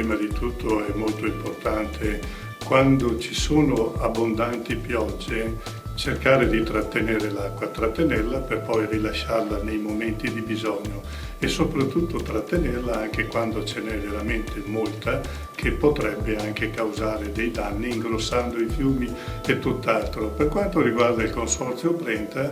prima di tutto è molto importante, quando ci sono abbondanti piogge, cercare di trattenere l'acqua, trattenerla per poi rilasciarla nei momenti di bisogno e soprattutto trattenerla anche quando ce n'è veramente molta, che potrebbe anche causare dei danni ingrossando i fiumi e tutt'altro. Per quanto riguarda il Consorzio Brenta,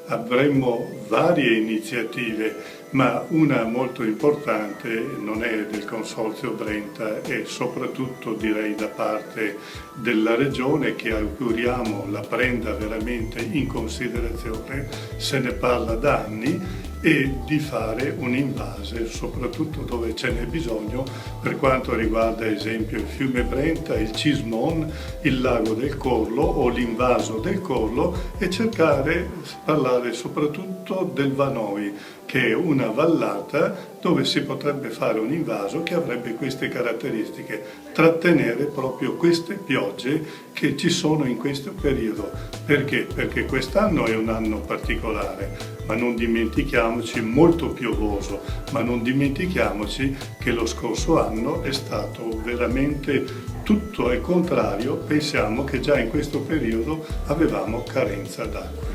avremmo varie iniziative, ma una molto importante non è del Consorzio Brenta e soprattutto direi da parte della Regione, che auguriamo la prenda veramente in considerazione, se ne parla da anni, e di fare un'invase soprattutto dove ce n'è bisogno per quanto riguarda ad esempio il fiume Brenta, il Cismon, il lago del Corlo o l'invaso del Corlo, e cercare di parlare soprattutto del Vanoi, che è una vallata dove si potrebbe fare un invaso che avrebbe queste caratteristiche, trattenere proprio queste piogge che ci sono in questo periodo. Perché? Perché quest'anno è un anno particolare, ma non dimentichiamoci, molto piovoso, ma non dimentichiamoci che lo scorso anno è stato veramente tutto al contrario. Pensiamo che già in questo periodo avevamo carenza d'acqua.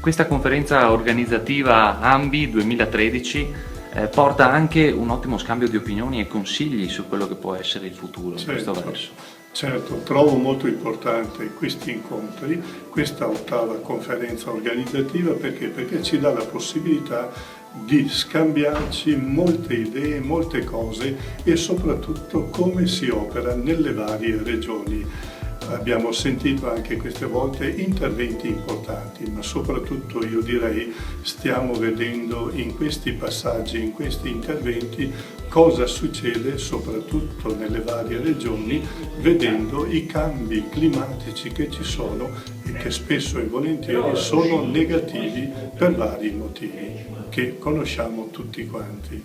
Questa conferenza organizzativa AMBI 2013 porta anche un ottimo scambio di opinioni e consigli su quello che può essere il futuro in questo verso. Certo, trovo molto importante questi incontri, questa ottava conferenza organizzativa, perché ci dà la possibilità di scambiarci molte idee, molte cose e soprattutto come si opera nelle varie regioni. Abbiamo sentito anche queste volte interventi importanti, ma soprattutto io direi stiamo vedendo in questi passaggi, in questi interventi, cosa succede soprattutto nelle varie regioni, vedendo i cambi climatici che ci sono e che spesso e volentieri sono negativi per vari motivi che conosciamo tutti quanti.